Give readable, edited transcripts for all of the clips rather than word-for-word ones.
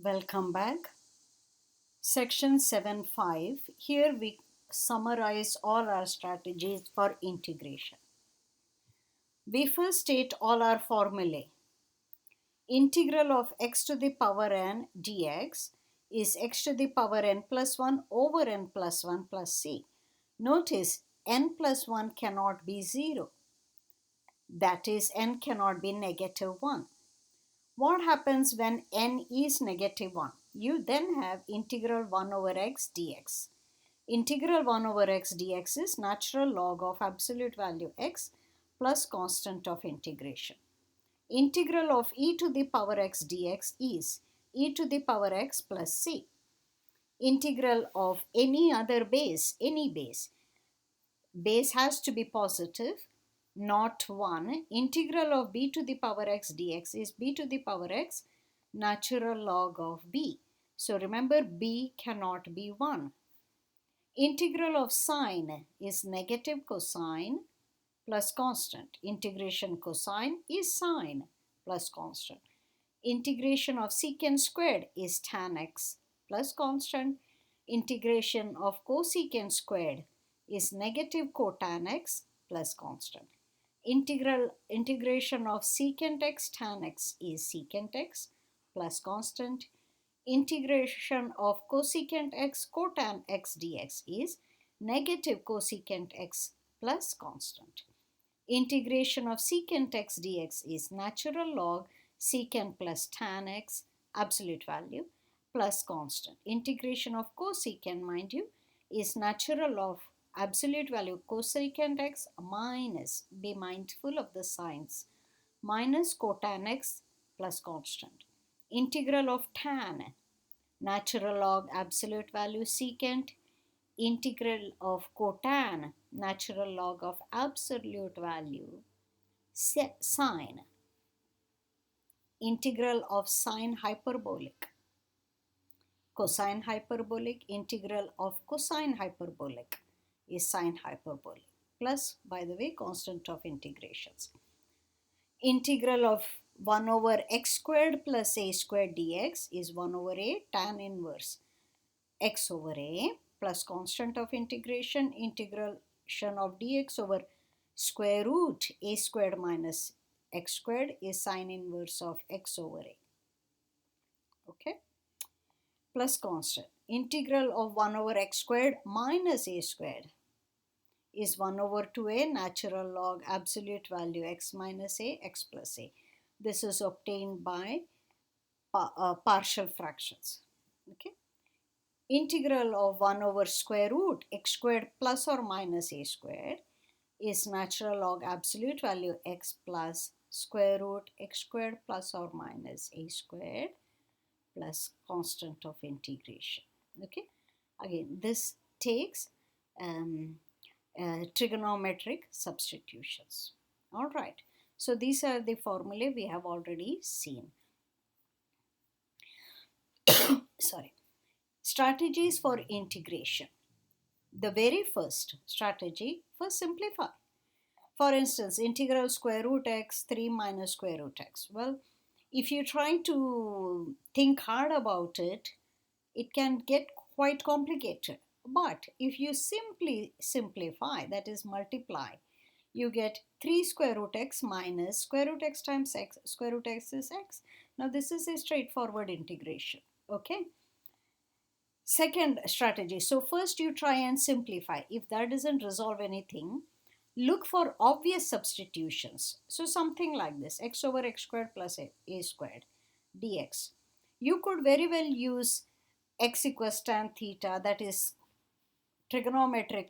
Welcome back. Section 7-5. Here we summarize all our strategies for integration. We first state all our formulae. Integral of x to the power n dx is x to the power n plus 1 over n plus 1 plus c. Notice n plus 1 cannot be 0. That is, n cannot be negative 1. What happens when n is negative 1? You then have integral 1 over x dx. Integral 1 over x dx is natural log of absolute value x plus constant of integration. Integral of e to the power x dx is e to the power x plus c. Integral of any other base, base has to be positive, not 1. Integral of b to the power x dx is b to the power x natural log of b. So remember, b cannot be 1. Integral of sine is negative cosine plus constant. Integration cosine is sine plus constant. Integration of secant squared is tan x plus constant. Integration of cosecant squared is negative cotan x plus constant. Integration of secant x tan x is secant x plus constant. Integration of cosecant x cotan x dx is negative cosecant x plus constant. Integration of secant x dx is natural log secant plus tan x absolute value plus constant. Integration of cosecant, mind you, is natural of absolute value cosecant x minus, be mindful of the signs, minus cotan x plus constant. Integral of tan, natural log absolute value secant. Integral of cotan, natural log of absolute value sine. Integral of sine hyperbolic. Cosine hyperbolic, integral of cosine hyperbolic is sine hyperbolic plus, by the way, constant of integrations. Integral of 1 over x squared plus a squared dx is 1 over a tan inverse x over a plus constant of integration. Integration of dx over square root a squared minus x squared is sine inverse of x over a. Okay, plus constant. Integral of 1 over x squared minus a squared is 1 over 2a natural log absolute value x minus a x plus a. This is obtained by partial fractions. Okay. Integral of 1 over square root x squared plus or minus a squared is natural log absolute value x plus square root x squared plus or minus a squared plus constant of integration. Okay, again this takes trigonometric substitutions. All right, so these are the formulae we have already seen. Sorry. Strategies for integration. The very first strategy, first simplify. For instance, integral square root x 3 minus square root x. Well, if you try to think hard about it, it can get quite complicated. But if you simply simplify, that is multiply, you get 3 square root x minus square root x times x. Square root x is x. Now this is a straightforward integration. Okay. Second strategy. So first you try and simplify. If that doesn't resolve anything, look for obvious substitutions. So something like this, x over x squared plus a squared dx. You could very well use x equals tan theta, that is trigonometric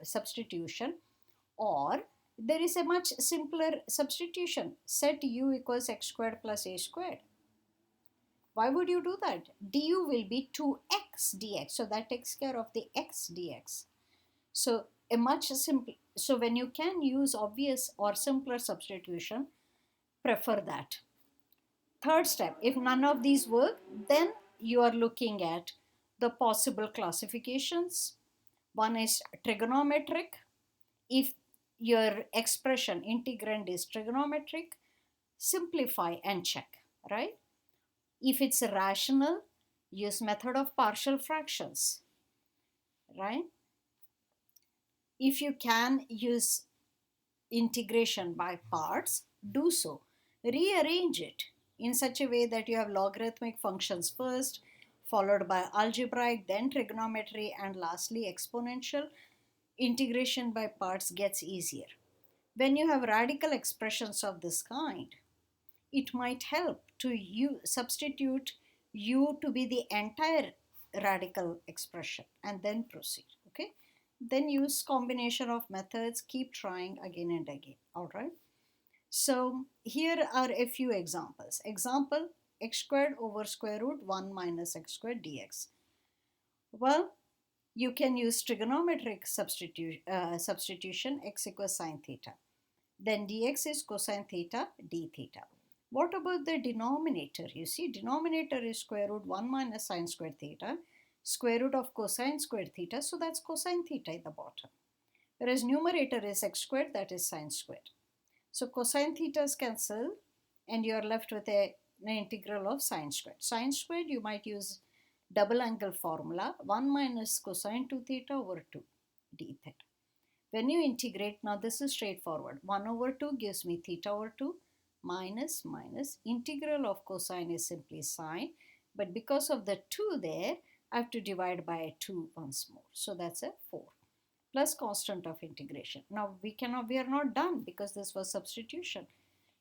substitution, or there is a much simpler substitution, set u equals x squared plus a squared. Why would you do that? Du will be 2x dx, so that takes care of the x dx. So a much simple, so when you can use obvious or simpler substitution, prefer that. Third step, if none of these work, then you are looking at the possible classifications. One is trigonometric. If your expression integrand is trigonometric, simplify and check, right? If it's rational, use method of partial fractions, right? If you can use integration by parts, do so. Rearrange it in such a way that you have logarithmic functions first, followed by algebraic, then trigonometry, and lastly exponential. Integration by parts gets easier. When you have radical expressions of this kind, it might help to substitute u to be the entire radical expression and then proceed. Okay, then use combination of methods, keep trying again and again. All right, so here are a few examples. Example, x squared over square root 1 minus x squared dx. Well, you can use trigonometric substitution, x equals sine theta. Then dx is cosine theta d theta. What about the denominator? You see, denominator is square root 1 minus sine squared theta, square root of cosine squared theta, so that's cosine theta at the bottom. Whereas numerator is x squared, that is sine squared. So cosine thetas cancel and you are left with an integral of sine squared. Sine squared, you might use double angle formula, 1 minus cosine 2 theta over 2 d theta. When you integrate, now this is straightforward. 1 over 2 gives me theta over 2 minus integral of cosine is simply sine, but because of the 2 there, I have to divide by 2 once more. So that's a 4 plus constant of integration. Now we are not done because this was substitution.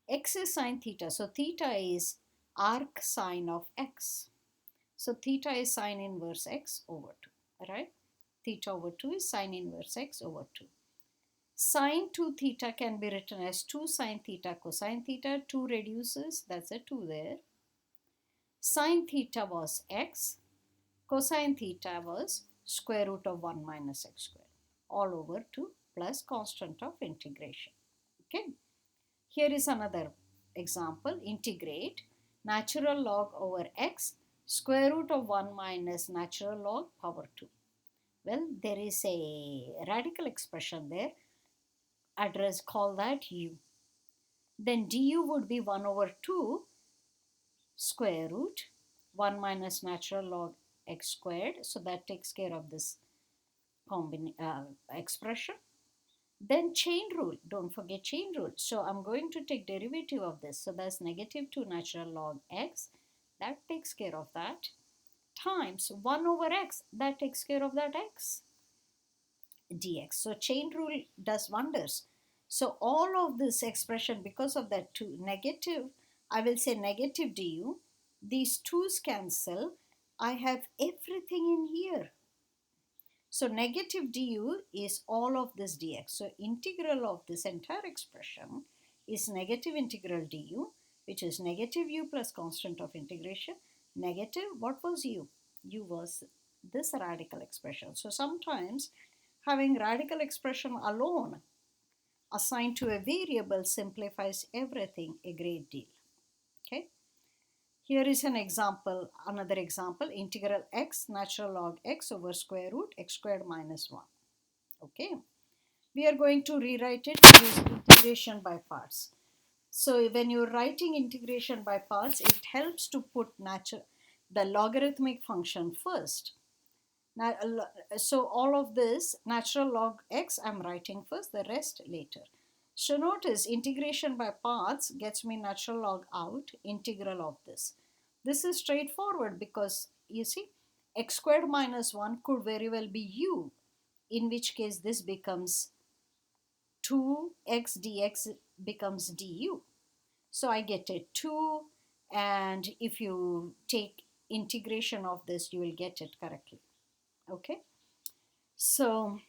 X is sine theta, so theta is arc sine of x. So theta is sine inverse x over 2, right? Theta over 2 is sine inverse x over 2. Sine 2 theta can be written as 2 sine theta cosine theta. 2 reduces, that's a 2 there. Sine theta was x. Cosine theta was square root of 1 minus x squared. All over 2 plus constant of integration. Okay. Here is another example. Integrate natural log over x square root of 1 minus natural log power 2. Well, there is a radical expression there. Call that u. Then du would be 1 over 2 square root 1 minus natural log x squared. So that takes care of this expression. Then chain rule, don't forget chain rule. So I'm going to take derivative of this. So that's negative 2 natural log x. That takes care of that. Times 1 over x. That takes care of that x dx. So chain rule does wonders. So all of this expression, because of that 2 negative, I will say negative du. These 2's cancel. I have everything in here. So negative du is all of this dx. So integral of this entire expression is negative integral du, which is negative u plus constant of integration. Negative, what was u? U was this radical expression. So sometimes having radical expression alone assigned to a variable simplifies everything a great deal. Okay. Here is an example, another example, integral x natural log x over square root x squared minus 1. Okay, we are going to rewrite it using integration by parts. So when you're writing integration by parts, it helps to put the logarithmic function first. Now, so all of this natural log x I'm writing first, the rest later. So notice integration by parts gets me natural log out, integral of this. This is straightforward because you see x squared minus 1 could very well be u, in which case this becomes 2x dx becomes du. So I get a 2, and if you take integration of this, you will get it correctly. Okay, so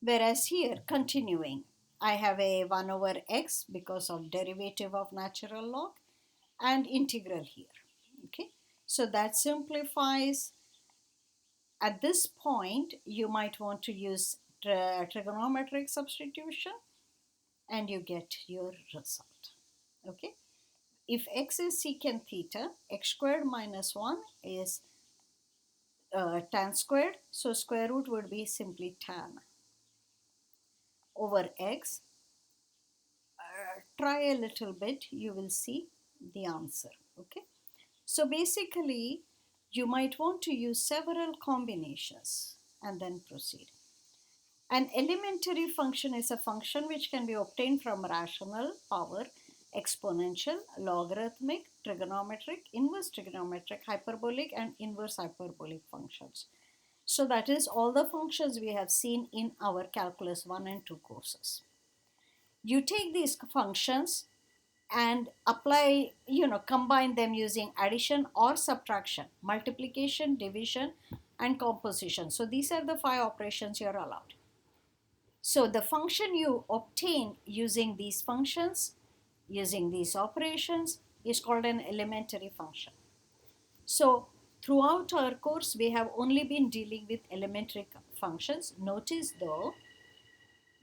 whereas here, continuing, I have a 1 over x because of derivative of natural log and integral here. Okay, so that simplifies. At this point, you might want to use trigonometric substitution and you get your result. Okay, if x is secant theta, x squared minus 1 is tan squared. So square root would be simply tan over x. try a little bit, you will see the answer. Okay. So basically, you might want to use several combinations and then proceed. An elementary function is a function which can be obtained from rational, power, exponential, logarithmic, trigonometric, inverse trigonometric, hyperbolic, and inverse hyperbolic functions. So that is all the functions we have seen in our calculus 1 and 2 courses. You take these functions and apply, combine them using addition or subtraction, multiplication, division, and composition. So these are the 5 operations you're allowed. So the function you obtain using these functions, using these operations, is called an elementary function. So throughout our course, we have only been dealing with elementary functions. Notice though,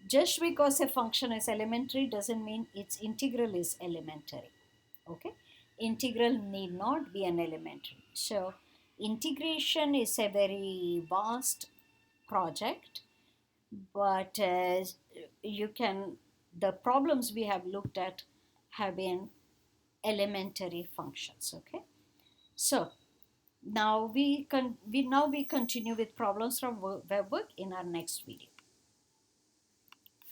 just because a function is elementary doesn't mean its integral is elementary. Okay, integral need not be an elementary. So integration is a very vast project, but the problems we have looked at have been elementary functions. Okay, so now we continue with problems from web work in our next video.